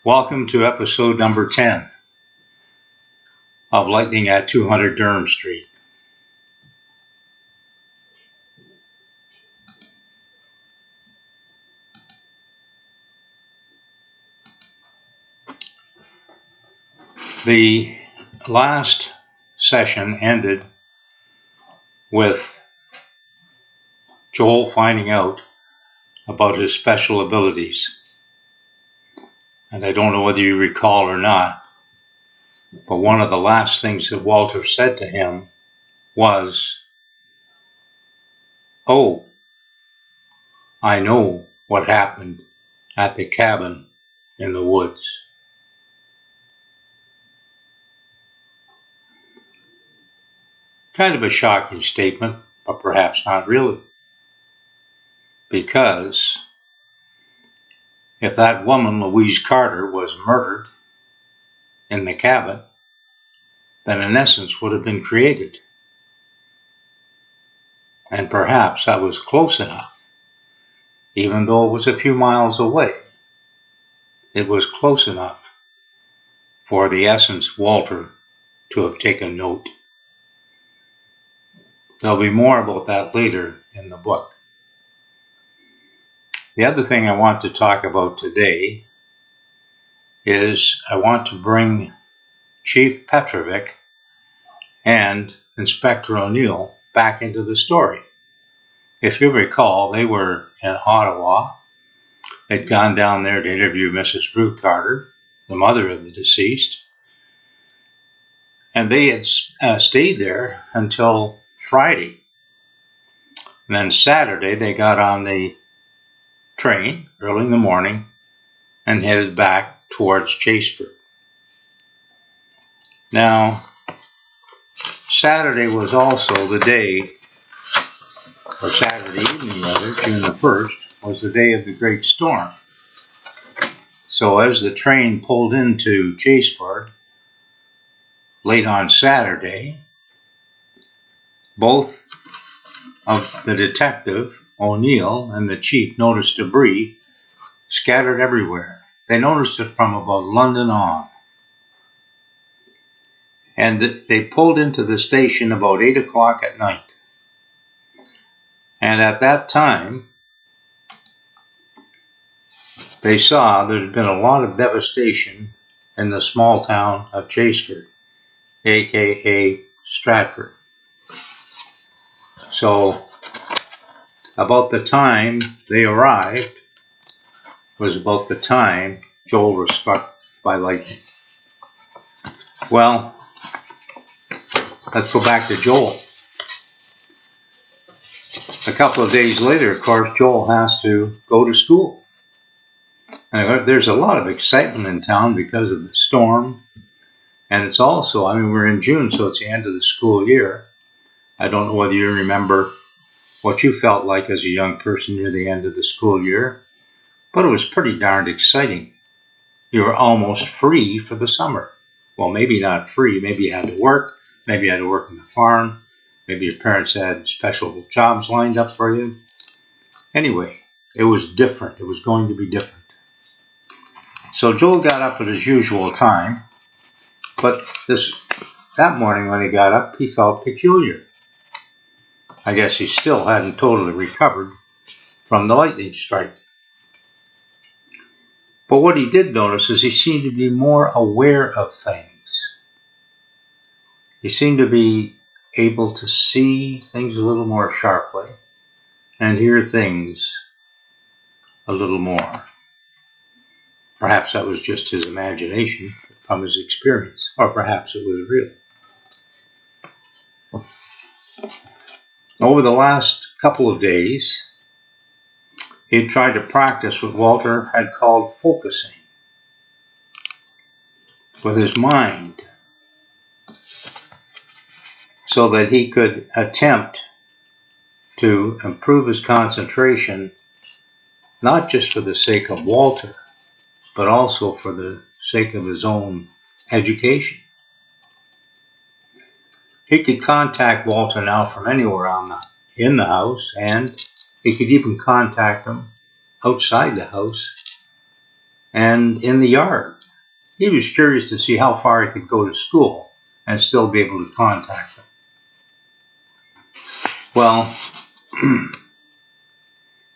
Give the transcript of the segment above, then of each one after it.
Welcome to episode number 10 of Lightning at 200 Durham Street. The last session ended with Joel finding out about his special abilities. And I don't know whether you recall or not, but one of the last things that Walter said to him was, "Oh, I know what happened at the cabin in the woods." Kind of a shocking statement, but perhaps not really. Because if that woman, Louise Carter, was murdered in the cabin, then an essence would have been created. And perhaps that was close enough, even though it was a few miles away. It was close enough for the essence Walter to have taken note. There'll be more about that later in the book. The other thing I want to talk about today is I want to bring Chief Petrovic and Inspector O'Neill back into the story. If you recall, they were in Ottawa. They'd gone down there to interview Mrs. Ruth Carter, the mother of the deceased, and they had stayed there until Friday. And then Saturday, they got on the train early in the morning and headed back towards Chaseford. Now, Saturday was also the day, or Saturday evening rather, June the 1st, was the day of the great storm. So as the train pulled into Chaseford late on Saturday, both of the detective, O'Neill, and the chief noticed debris scattered everywhere. They noticed it from about London on. And they pulled into the station about 8 o'clock at night. And at that time, they saw there had been a lot of devastation in the small town of Chaseford, aka Stratford. So about the time they arrived was about the time Joel was struck by lightning. Well, let's go back to Joel. A couple of days later, of course, Joel has to go to school. And there's a lot of excitement in town because of the storm. And it's also, we're in June, so it's the end of the school year. I don't know whether you remember what you felt like as a young person near the end of the school year, but it was pretty darned exciting. You were almost free for the summer. Well, maybe not free. Maybe you had to work. Maybe you had to work on the farm. Maybe your parents had special jobs lined up for you. Anyway, it was different. It was going to be different. So Joel got up at his usual time, but that morning when he got up, he felt peculiar. I guess he still hadn't totally recovered from the lightning strike. But what he did notice is he seemed to be more aware of things. He seemed to be able to see things a little more sharply and hear things a little more. Perhaps that was just his imagination from his experience, or perhaps it was real. Over the last couple of days, he tried to practice what Walter had called focusing with his mind so that he could attempt to improve his concentration, not just for the sake of Walter, but also for the sake of his own education. He could contact Walter now from anywhere in the house, and he could even contact him outside the house and in the yard. He was curious to see how far he could go to school and still be able to contact them. Well,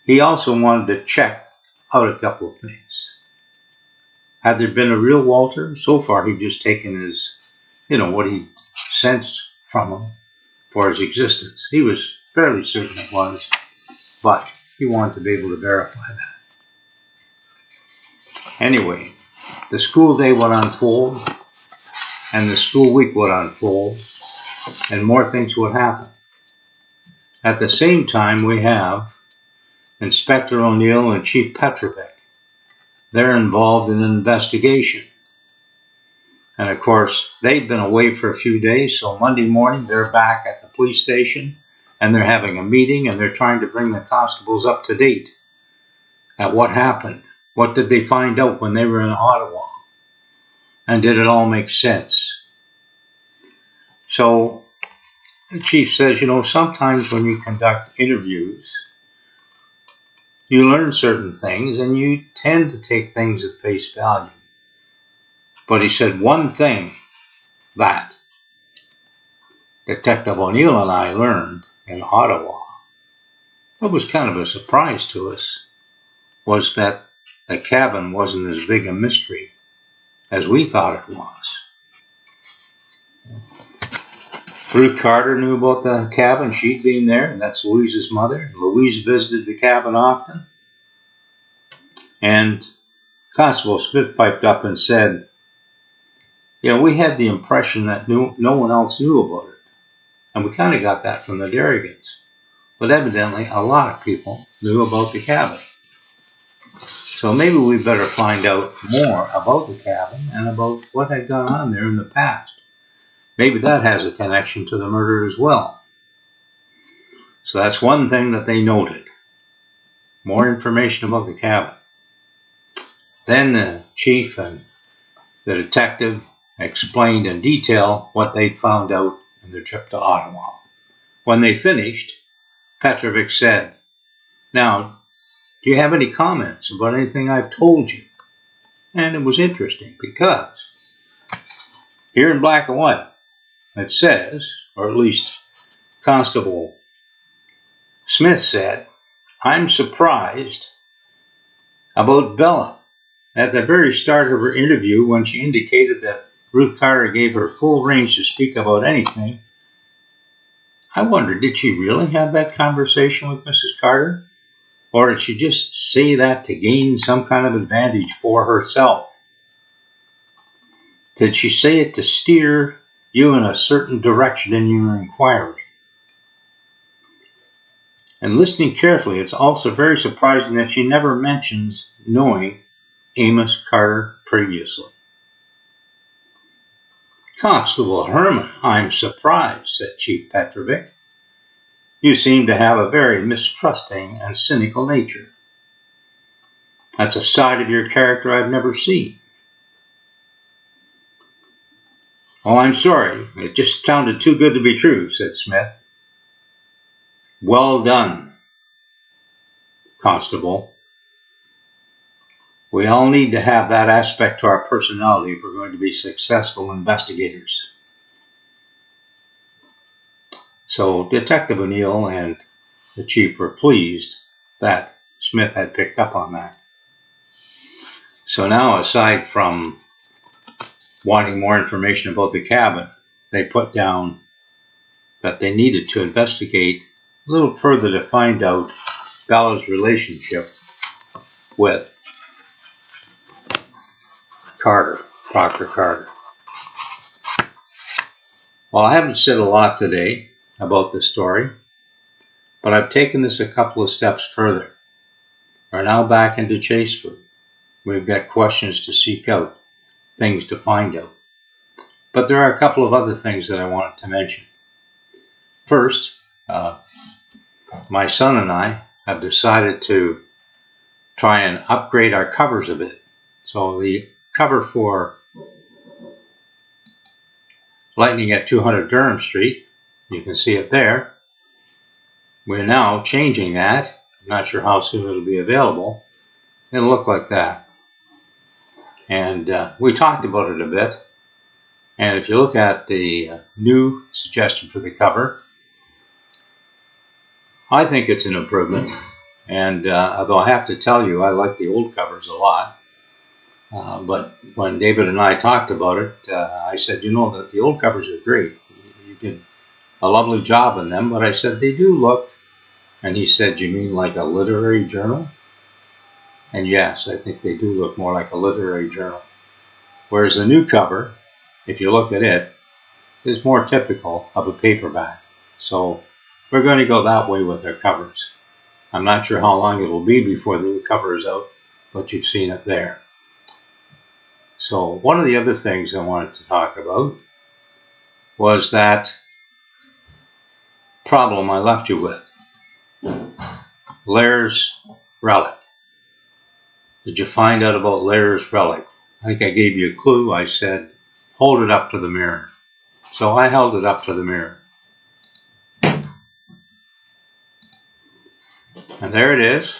he also wanted to check out a couple of things. Had there been a real Walter? So far, he'd just taken his, what he sensed from him for his existence. He was fairly certain it was, but he wanted to be able to verify that. Anyway, the school day would unfold, and the school week would unfold, and more things would happen. At the same time, we have Inspector O'Neill and Chief Petrovic. They're involved in an investigation. And of course, they've been away for a few days, so Monday morning they're back at the police station and they're having a meeting and they're trying to bring the constables up to date at what happened. What did they find out when they were in Ottawa? And did it all make sense? So the chief says, sometimes when you conduct interviews, you learn certain things and you tend to take things at face value. But he said one thing that Detective O'Neill and I learned in Ottawa, what was kind of a surprise to us, was that the cabin wasn't as big a mystery as we thought it was. Ruth Carter knew about the cabin. She'd been there, and that's Louise's mother. Louise visited the cabin often. And Constable Smith piped up and said, we had the impression that no one else knew about it. And we kind of got that from the Darrigans. But evidently, a lot of people knew about the cabin. So maybe we better find out more about the cabin and about what had gone on there in the past. Maybe that has a connection to the murder as well. So that's one thing that they noted. More information about the cabin. Then the chief and the detective explained in detail what they'd found out in their trip to Ottawa. When they finished, Petrovic said, "Now, do you have any comments about anything I've told you?" And it was interesting because here in black and white, it says, or at least Constable Smith said, "I'm surprised about Bella. At the very start of her interview, when she indicated that Ruth Carter gave her full range to speak about anything, I wondered, did she really have that conversation with Mrs. Carter? Or did she just say that to gain some kind of advantage for herself? Did she say it to steer you in a certain direction in your inquiry? And listening carefully, it's also very surprising that she never mentions knowing Amos Carter previously." "Constable Herman, I'm surprised," said Chief Petrovic. "You seem to have a very mistrusting and cynical nature. That's a side of your character I've never seen." "Oh, I'm sorry. It just sounded too good to be true," said Smith. "Well done, Constable. We all need to have that aspect to our personality if we're going to be successful investigators." So Detective O'Neill and the chief were pleased that Smith had picked up on that. So now, aside from wanting more information about the cabin, they put down that they needed to investigate a little further to find out Bella's relationship with Carter, Dr. Carter. Well, I haven't said a lot today about this story, but I've taken this a couple of steps further. We're now back into Chaseford. We've got questions to seek out, things to find out. But there are a couple of other things that I wanted to mention. First, my son and I have decided to try and upgrade our covers a bit. So the cover for Lightning at 200 Durham Street, you can see it there. We're now changing that. I'm not sure how soon it'll be available. It'll look like that. And we talked about it a bit. And if you look at the new suggestion for the cover, I think it's an improvement. And although I have to tell you, I like the old covers a lot. But when David and I talked about it, I said, you know, that the old covers are great. You did a lovely job in them. But I said, they do look, and he said, you mean like a literary journal? And yes, I think they do look more like a literary journal. Whereas the new cover, if you look at it, is more typical of a paperback. So we're going to go that way with our covers. I'm not sure how long it will be before the new cover is out, but you've seen it there. So one of the other things I wanted to talk about was that problem I left you with. Lair's relic. Did you find out about Lair's relic? I think I gave you a clue. I said, hold it up to the mirror. So I held it up to the mirror. And there it is.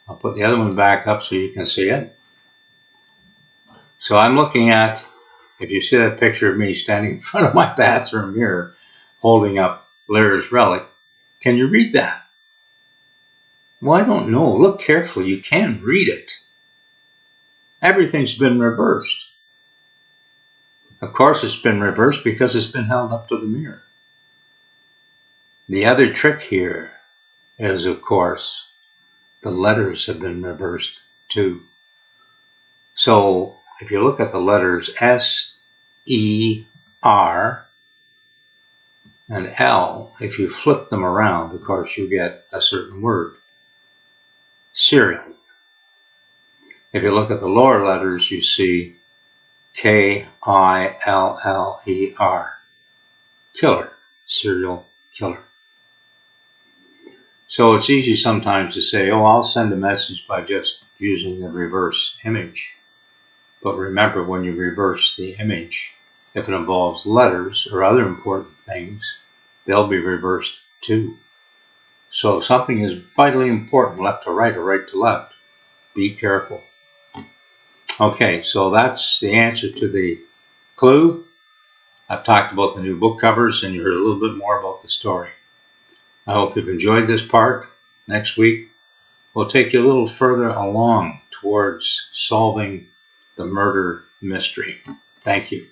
I'll put the other one back up so you can see it. So I'm looking at, if you see that picture of me standing in front of my bathroom mirror, holding up Lair's relic, can you read that? Well, I don't know. Look carefully. You can read it. Everything's been reversed. Of course it's been reversed because it's been held up to the mirror. The other trick here is, of course, the letters have been reversed too. So if you look at the letters S, E, R, and L, if you flip them around, of course, you get a certain word. Cereal. If you look at the lower letters, you see K-I-L-L-E-R. Killer. Serial killer. So it's easy sometimes to say, oh, I'll send a message by just using the reverse image. But remember, when you reverse the image, if it involves letters or other important things, they'll be reversed too. So if something is vitally important, left to right or right to left, be careful. Okay, so that's the answer to the clue. I've talked about the new book covers and you heard a little bit more about the story. I hope you've enjoyed this part. Next week, we'll take you a little further along towards solving the murder mystery. Thank you.